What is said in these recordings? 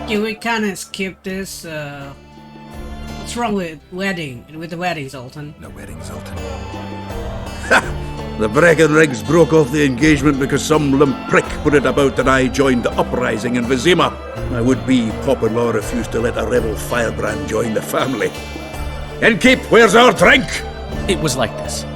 Yeah, we kind of skip this. What's wrong with the wedding, Zoltan? No wedding, Zoltan. The Breckenrigs broke off the engagement because some limp prick put it about that I joined the uprising in Vizima. My would-be pop-in-law refused to let a rebel firebrand join the family. Innkeep, where's our drink? It was like this.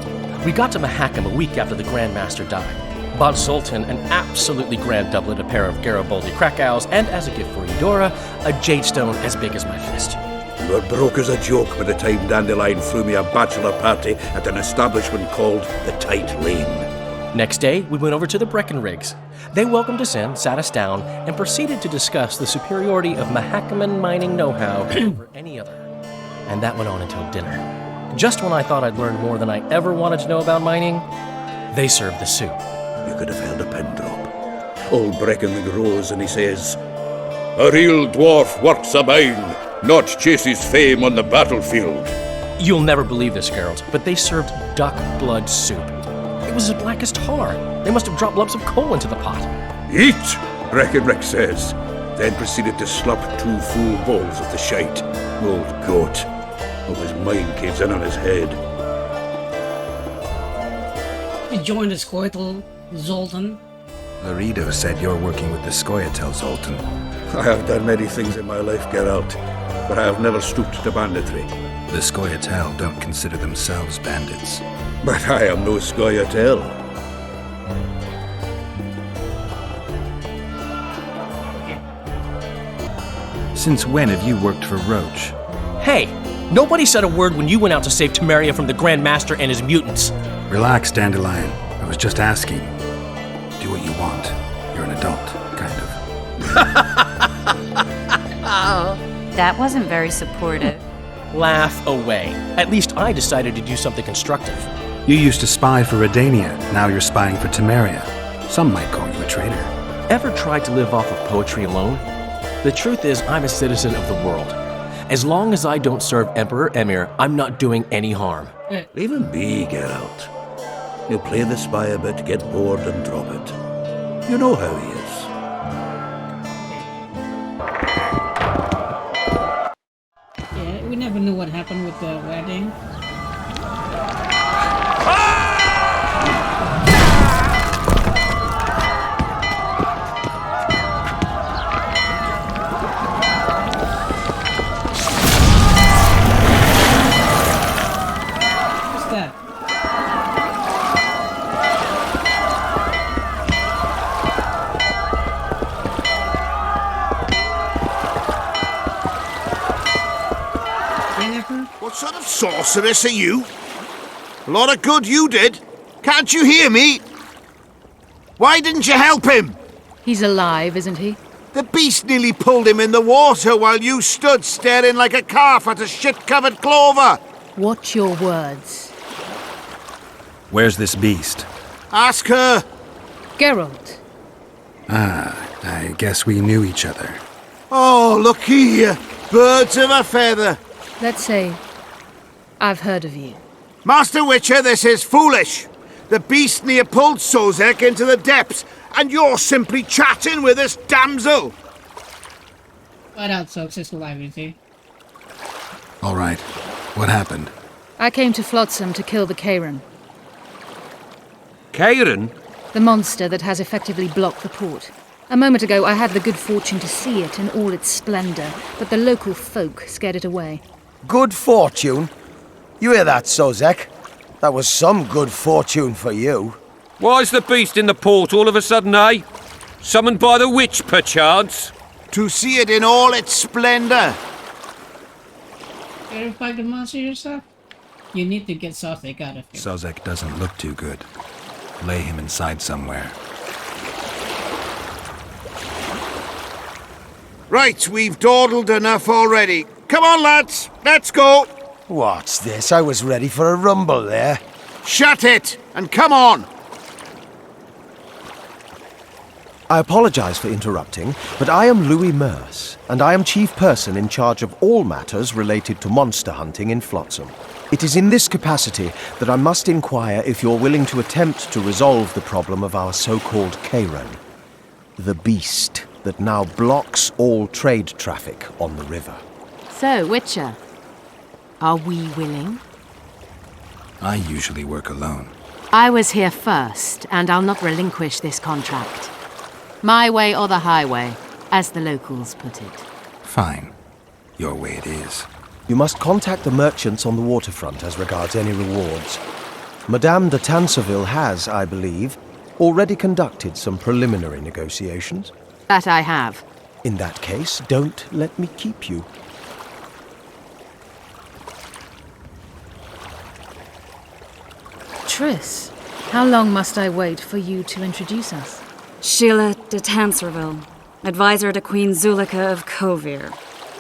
We got to Mahakam a week after the Grand Master died. Bought Zoltan an absolutely grand doublet, a pair of Garibaldi Krakau's, and as a gift for Eudora, a jade stone as big as my fist. You were broke as a joke by the time Dandelion threw me a bachelor party at an establishment called the Tight Lane. Next day, we went over to the Breckenrigs. They welcomed us in, sat us down, and proceeded to discuss the superiority of Mahakaman mining know-how over any other. And that went on until dinner. Just when I thought I'd learned more than I ever wanted to know about mining, they served the soup. You could have held a pin drop. Old Breckenrig rose and he says, "A real dwarf works a mine, not chases fame on the battlefield." You'll never believe this, Geralt, but they served duck blood soup. It was as black as tar. They must have dropped lumps of coal into the pot. "Eat," Breckenrig says, then proceeded to slurp 2 full bowls of the shite. Old goat. All his mind caves in on his head. You joined the Scoitle, Zoltan. Laredo said you're working with the Scoia'tael, Zoltan. I have done many things in my life, Geralt, but I have never stooped to banditry. The Scoia'tael don't consider themselves bandits. But I am no Scoia'tael. Since when have you worked for Roach? Hey, nobody said a word when you went out to save Temeria from the Grand Master and his mutants. Relax, Dandelion. I was just asking. Do what you want. You're an adult, kind of. That wasn't very supportive. Laugh away. At least I decided to do something constructive. You used to spy for Redania. Now you're spying for Temeria. Some might call you a traitor. Ever tried to live off of poetry alone? The truth is, I'm a citizen of the world. As long as I don't serve Emperor Emir, I'm not doing any harm. Leave him be, Geralt. He'll play the spy a bit, get bored and drop it. You know how he is. Yeah, we never knew what happened with the wedding. What's that? What sort of sorceress are you? A lot of good you did. Can't you hear me? Why didn't you help him? He's alive, isn't he? The beast nearly pulled him in the water while you stood staring like a calf at a shit-covered clover. Watch your words. Where's this beast? Ask her. Geralt. I guess we knew each other. Oh, look here. Birds of a feather. Let's say I've heard of you. Master Witcher, this is foolish. The beast near pulled Sozek into the depths, and you're simply chatting with this damsel. Find out Sox is alive, is he? All right. What happened? I came to Flotsam to kill the Kairan, Kairan? the monster that has effectively blocked the port. A moment ago, I had the good fortune to see it in all its splendor, but the local folk scared it away. Good fortune? You hear that, Sozek? That was some good fortune for you. Why's the beast in the port all of a sudden, eh? Summoned by the witch, perchance? To see it in all its splendor. You ever fight the monster yourself? You need to get Sozek out of here. Sozek doesn't look too good. Lay him inside somewhere. Right, we've dawdled enough already. Come on, lads, let's go. What's this? I was ready for a rumble there. Shut it, and come on. I apologize for interrupting, but I am Louis Merce, and I am chief person in charge of all matters related to monster hunting in Flotsam. It is in this capacity that I must inquire if you're willing to attempt to resolve the problem of our so-called Kairan, the beast that now blocks all trade traffic on the river. So, Witcher, are we willing? I usually work alone. I was here first, and I'll not relinquish this contract. My way or the highway, as the locals put it. Fine. Your way it is. You must contact the merchants on the waterfront as regards any rewards. Madame de Tansarville has, I believe, already conducted some preliminary negotiations. That I have. In that case, don't let me keep you. Triss, how long must I wait for you to introduce us? Síle de Tansarville, advisor to Queen Zulika of Kovir.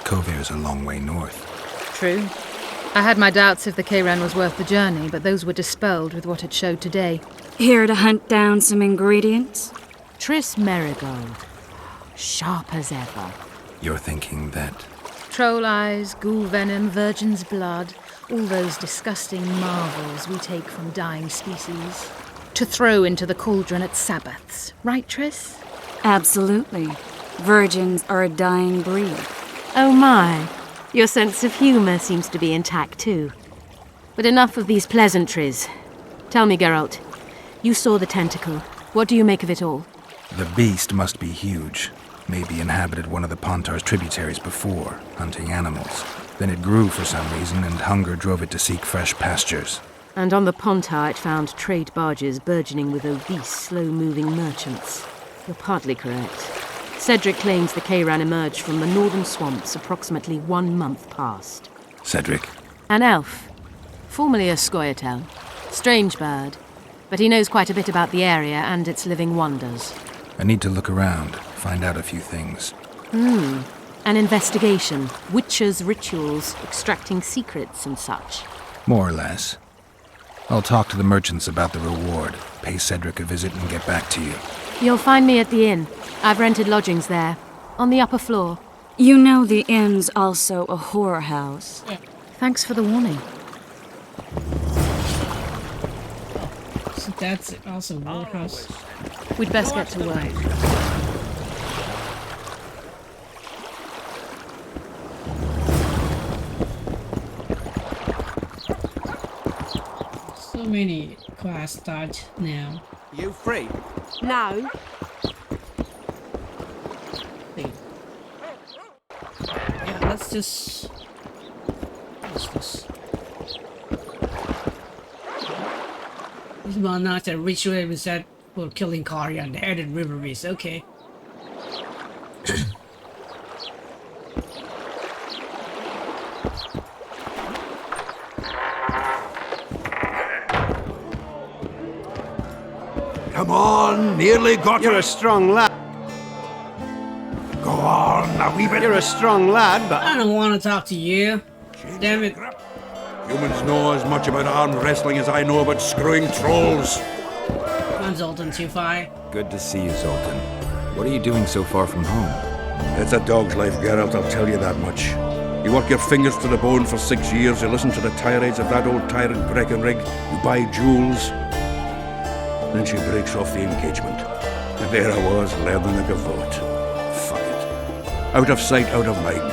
Kovir's a long way north. True. I had my doubts if the Kayran was worth the journey, but those were dispelled with what it showed today. Here to hunt down some ingredients? Triss Merigold. Sharp as ever. You're thinking that... Troll eyes, ghoul venom, virgin's blood, all those disgusting marvels we take from dying species. To throw into the cauldron at Sabbaths. Right, Triss? Absolutely. Virgins are a dying breed. Oh my. Your sense of humour seems to be intact too. But enough of these pleasantries. Tell me, Geralt. You saw the tentacle. What do you make of it all? The beast must be huge. Maybe inhabited one of the Pontar's tributaries before, hunting animals. Then it grew for some reason, and hunger drove it to seek fresh pastures. And on the Pontar it found trade barges burgeoning with obese, slow-moving merchants. You're partly correct. Cedric claims the Kayran emerged from the northern swamps approximately 1 month past. Cedric? An elf. Formerly a Scoia'tael. Strange bird. But he knows quite a bit about the area and its living wonders. I need to look around, find out a few things. An investigation. Witchers' rituals, extracting secrets and such. More or less. I'll talk to the merchants about the reward, pay Cedric a visit and get back to you. You'll find me at the inn. I've rented lodgings there, on the upper floor. You know the inn's also a whorehouse. Thanks for the warning. So that's also a warehouse. We'd best get to work. So many class start now. You free? No. Yeah, let's just... What's this? This is not a ritual we said for killing Karya and the added river beast. Okay. Come on, nearly got You're it. a strong lad. Go on, a wee bit. You're a strong lad, but I don't want to talk to you. Damn it. Humans know as much about arm wrestling as I know about screwing trolls. I'm Zoltan 2-5. Good to see you, Zoltan. What are you doing so far from home? It's a dog's life, Geralt, I'll tell you that much. You work your fingers to the bone for 6 years, you listen to the tirades of that old tyrant Breckenrig, you buy jewels. Then she breaks off the engagement. And there I was, learning the gavotte. Fuck it. Out of sight, out of mind.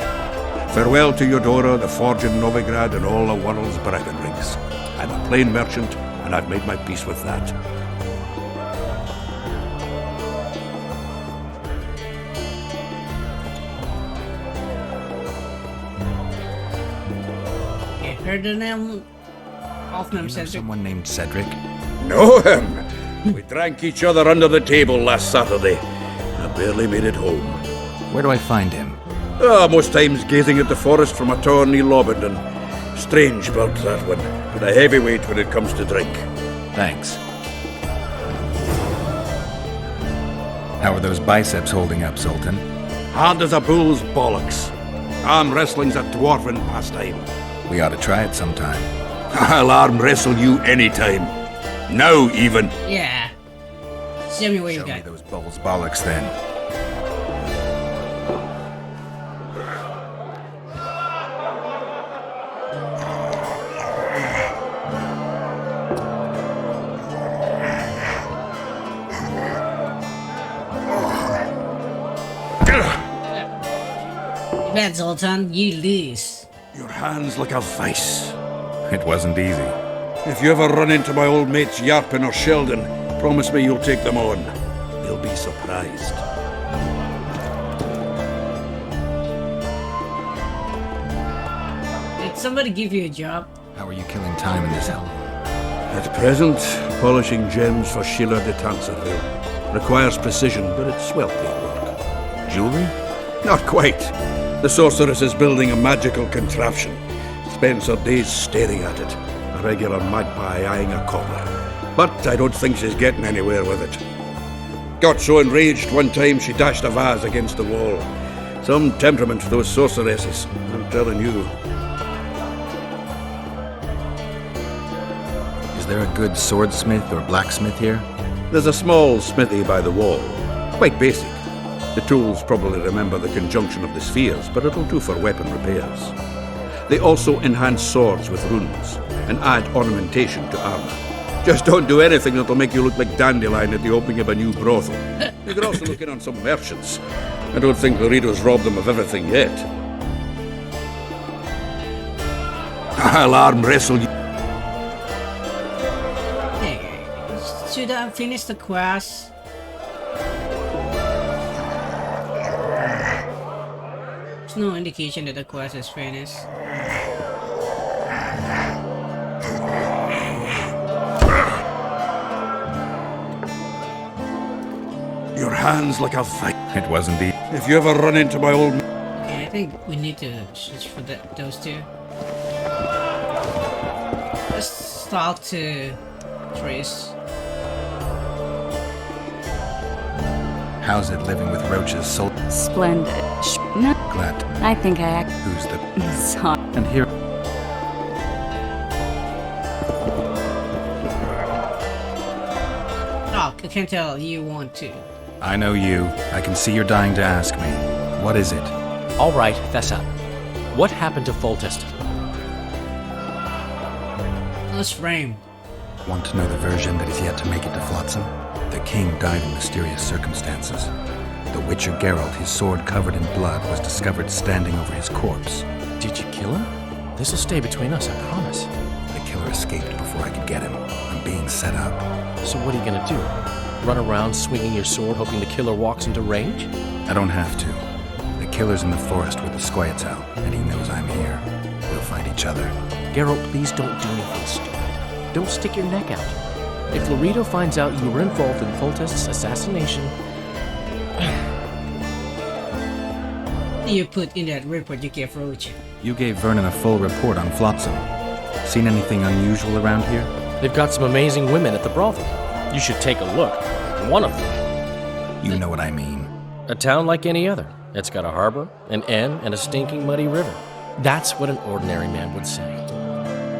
Farewell to Eudora, the forge in Novigrad, and all the world's Breckenrigs. I'm a plain merchant, and I've made my peace with that. Okay, heard the name of them, You know Cedric. someone named Cedric? Know him? We drank each other under the table last Saturday. I barely made it home. Where do I find him? Most times gazing at the forest from a tower near Lobendon. Strange about that one, but a heavyweight when it comes to drink. Thanks. How are those biceps holding up, Zoltan? Hard as a bull's bollocks. Arm wrestling's a dwarven pastime. We ought to try it sometime. I'll arm wrestle you anytime. Now, even. Yeah. Show me what you Show me got. those bulls bollocks then. bad, Zoltan. You lose. Your hand's like a vice. It wasn't easy. If you ever run into my old mates Yarpin or Sheldon, promise me you'll take them on. They'll be surprised. Did somebody give you a job? How are you killing time in this hell? At present, polishing gems for Síle de Tansarville. Requires precision, but it's well paid work. Jewelry? Not quite. The sorceress is building a magical contraption. Spends her days staring at it. A regular magpie eyeing a copper. But I don't think she's getting anywhere with it. Got so enraged one time she dashed a vase against the wall. Some temperament for those sorceresses, I'm telling you. Is there a good swordsmith or blacksmith here? There's a small smithy by the wall. Quite basic. The tools probably remember the conjunction of the spheres, but it'll do for weapon repairs. They also enhance swords with runes and add ornamentation to armor. Just don't do anything that'll make you look like Dandelion at the opening of a new brothel. You could also look in on some merchants. I don't think Loredo's robbed them of everything yet. I'll arm wrestle you. Hey, should I finish the quest? There's no indication that the quest is finished. Your hand's like a fight. It wasn't easy. If you ever run into my old... Okay, I think we need to switch for those two. Let's talk to Trace. How's it living with roaches? Splendid. No, Glad. I think I act. Who's the... Sorry. And here... Oh, I can tell you want to. I know you. I can see you're dying to ask me. What is it? All right, fess up. What happened to Foltest? Let's frame. Want to know the version that is yet to make it to Flotsam? The king died in mysterious circumstances. The Witcher Geralt, his sword covered in blood, was discovered standing over his corpse. Did you kill him? This'll stay between us, I promise. The killer escaped before I could get him. I'm being set up. So what are you gonna do? Run around swinging your sword hoping the killer walks into range? I don't have to. The killer's in the forest with the Squietzal, and he knows I'm here. We'll find each other. Geralt, please don't do anything stupid. Don't stick your neck out. If Loredo finds out you were involved in Foltest's assassination... You put in that report you gave Roach. You gave Vernon a full report on Flotsam. Seen anything unusual around here? They've got some amazing women at the brothel. You should take a look. One of them. You know what I mean. A town like any other. It's got a harbor, an inn, and a stinking muddy river. That's what an ordinary man would say.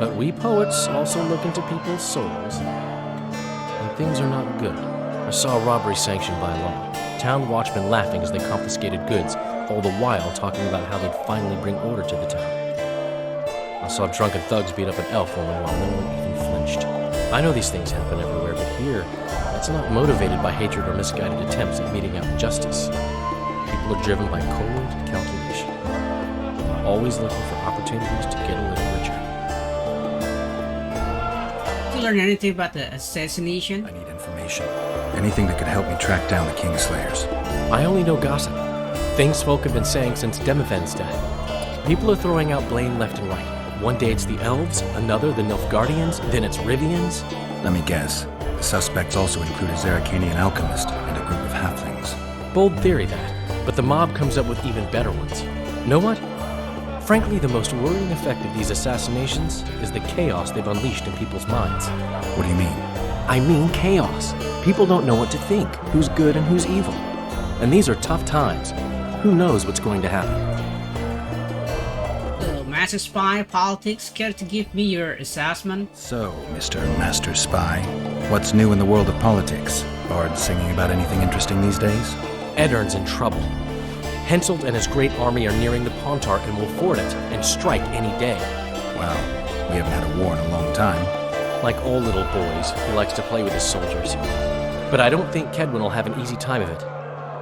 But we poets also look into people's souls. And things are not good. I saw a robbery sanctioned by law. Town watchmen laughing as they confiscated goods, all the while talking about how they'd finally bring order to the town. I saw drunken thugs beat up an elf woman while no one even flinched. I know these things happen everywhere, but here, it's not motivated by hatred or misguided attempts at meting out justice. People are driven by cold calculation, always looking for opportunities to get a little richer. Did you learn anything about the assassination? I need information. Anything that could help me track down the Kingslayers. I only know gossip. Things folk have been saying since Demiven's death. People are throwing out blame left and right. One day it's the elves, another the Nilfgaardians, then it's Rivians. Let me guess. The suspects also include a Zerrikanian alchemist and a group of halflings. Bold theory, that. But the mob comes up with even better ones. Know what? Frankly, the most worrying effect of these assassinations is the chaos they've unleashed in people's minds. What do you mean? I mean chaos. People don't know what to think, who's good and who's evil. And these are tough times. Who knows what's going to happen? Master Spy, politics, care to give me your assessment? So, Mr. Master Spy, what's new in the world of politics? Bards singing about anything interesting these days? Eddern's in trouble. Henselt and his great army are nearing the Pontar and will ford it and strike any day. Well, we haven't had a war in a long time. Like all little boys, he likes to play with his soldiers. But I don't think Kedwin will have an easy time of it.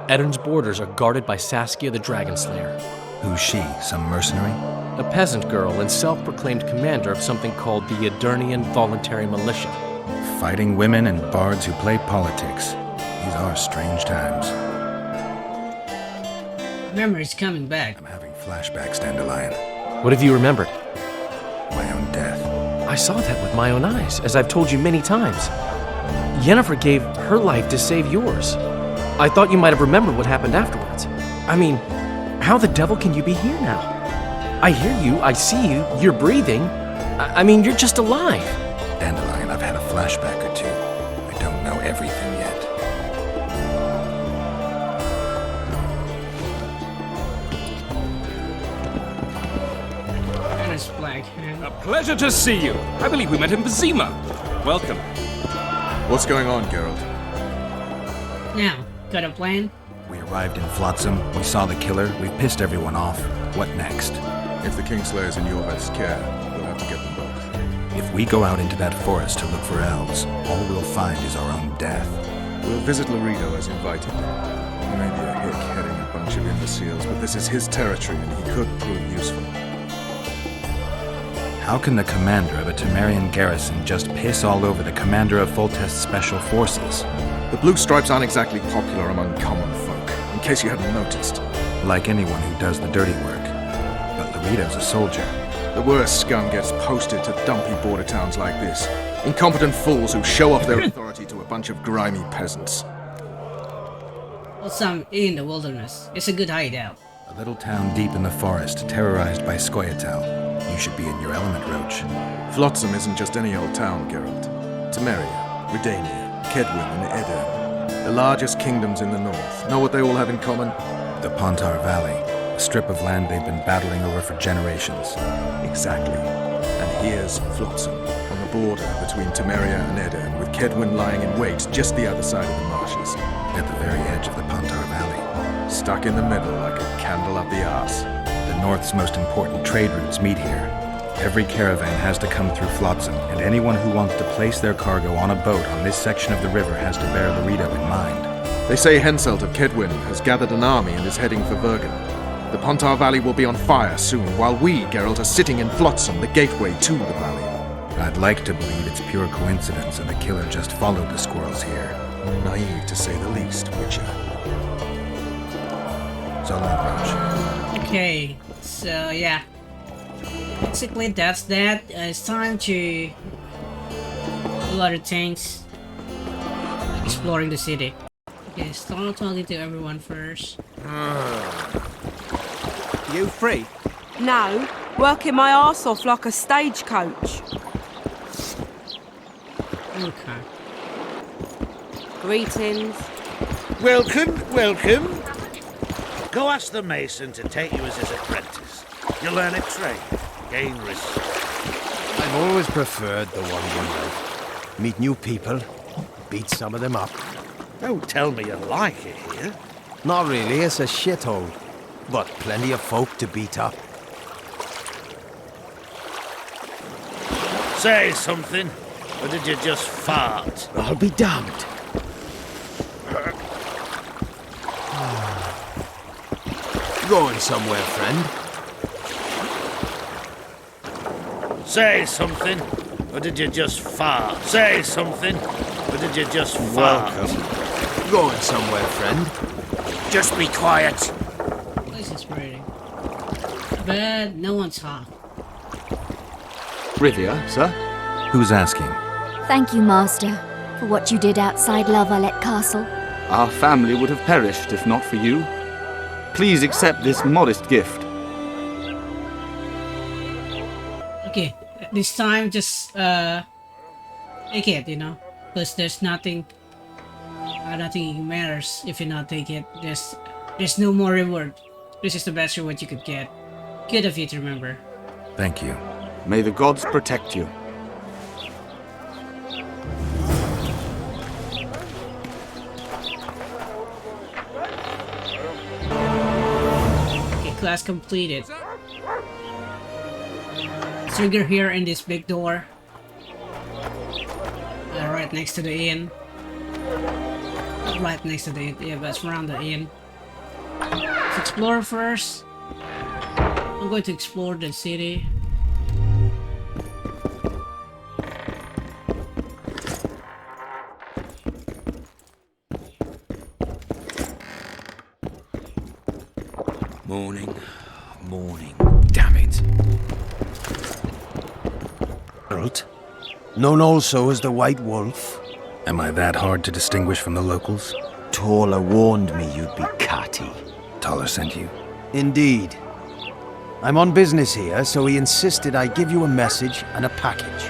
Eddern's borders are guarded by Saskia the Dragon Slayer. Who's she? Some mercenary? A peasant girl and self-proclaimed commander of something called the Edirnian Voluntary Militia. Fighting women and bards who play politics. These are strange times. Memory's coming back. I'm having flashbacks, Dandelion. What have you remembered? My own death. I saw that with my own eyes, as I've told you many times. Yennefer gave her life to save yours. I thought you might have remembered what happened afterwards. I mean, how the devil can you be here now? I hear you, I see you, you're breathing. I mean, you're just alive. Dandelion, I've had a flashback or two. I don't know everything yet. Dennis Black. A pleasure to see you. I believe we met in Vizima. Welcome. What's going on, Geralt? Now, got a plan? We arrived in Flotsam, we saw the killer, we've pissed everyone off. What next? If the Kingslayer's in Yorvet's care, we'll have to get them both. If we go out into that forest to look for elves, all we'll find is our own death. We'll visit Laredo as invited. He may be a hick heading a bunch of imbeciles, but this is his territory and he could prove useful. How can the commander of a Temerian garrison just piss all over the commander of Foltest's special forces? The Blue Stripes aren't exactly popular among common folk, in case you hadn't noticed. Like anyone who does the dirty work. But Laredo's a soldier. The worst scum gets posted to dumpy border towns like this. Incompetent fools who show off their authority to a bunch of grimy peasants. Well, some in the wilderness. It's a good hideout. A little town deep in the forest, terrorized by Scoia'tael. You should be in your element, Roach. Flotsam isn't just any old town, Geralt. Temeria, Redania, Kedwin, and Edirn. The largest kingdoms in the north. Know what they all have in common? The Pontar Valley. A strip of land they've been battling over for generations. Exactly. And here's Flotsam, on the border between Temeria and Edirn, with Kedwin lying in wait just the other side of the marshes. At the very edge of the Pontar Valley. Stuck in the middle like a candle up the arse. The North's most important trade routes meet here. Every caravan has to come through Flotsam, and anyone who wants to place their cargo on a boat on this section of the river has to bear Laredo in mind. They say Henselt of Kedwin has gathered an army and is heading for Vergen. The Pontar Valley will be on fire soon, while we, Geralt, are sitting in Flotsam, the gateway to the valley. I'd like to believe it's pure coincidence and the killer just followed the squirrels here. Naive, to say the least, Witcher. So long, Roach. Okay, so yeah. Basically, that's that. It's time to do a lot of things. Exploring the city. Okay, start talking to everyone first. You free? No, working my arse off like a stagecoach. Okay. Greetings. Welcome, welcome. Go ask the mason to take you as his apprentice. You'll learn a trade, gain respect. I've always preferred the wandering life. Meet new people, beat some of them up. Don't tell me you like it here. Not really, it's a shithole. But plenty of folk to beat up. Say something, or did you just fart? I'll be damned. Going somewhere, friend? Say something, or did you just fart? Say something, or did you just fart? Welcome. Going somewhere, friend? Just be quiet. This is pretty. But no one's hot. Rivia, sir? Who's asking? Thank you, Master, for what you did outside La Valette Castle. Our family would have perished if not for you. Please accept this modest gift. Okay, this time just take it, you know, because there's nothing matters if you not take it. There's no more reward. This is the best reward you could get. Good of you to remember. Thank you. May the gods protect you. Okay, class completed. Trigger here in this big door. Right next to the inn. Right next to the inn, yeah, but it's around the inn. Let's explore first. I'm going to explore the city. Morning. Damn it. Geralt, known also as the White Wolf. Am I that hard to distinguish from the locals? Taller warned me you'd be catty. Taller sent you? Indeed. I'm on business here, so he insisted I give you a message and a package.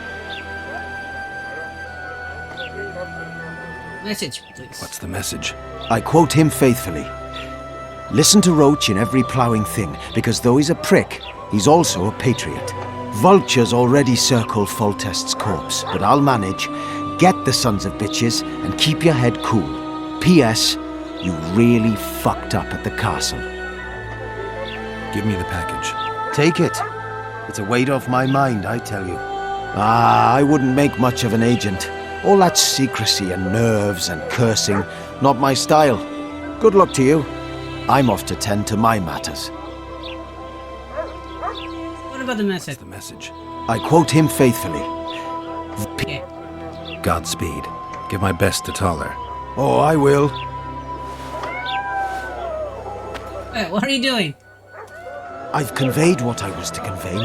Message, please. What's the message? I quote him faithfully. Listen to Roach in every ploughing thing, because though he's a prick, he's also a patriot. Vultures already circle Foltest's corpse, but I'll manage. Get the sons of bitches and keep your head cool. P.S. You really fucked up at the castle. Give me the package. Take it. It's a weight off my mind, I tell you. I wouldn't make much of an agent. All that secrecy and nerves and cursing, not my style. Good luck to you. I'm off to tend to my matters. What about the message? The message. I quote him faithfully. Okay. Godspeed. Give my best to Taller. Oh, I will. Wait, what are you doing? I've conveyed what I was to convey.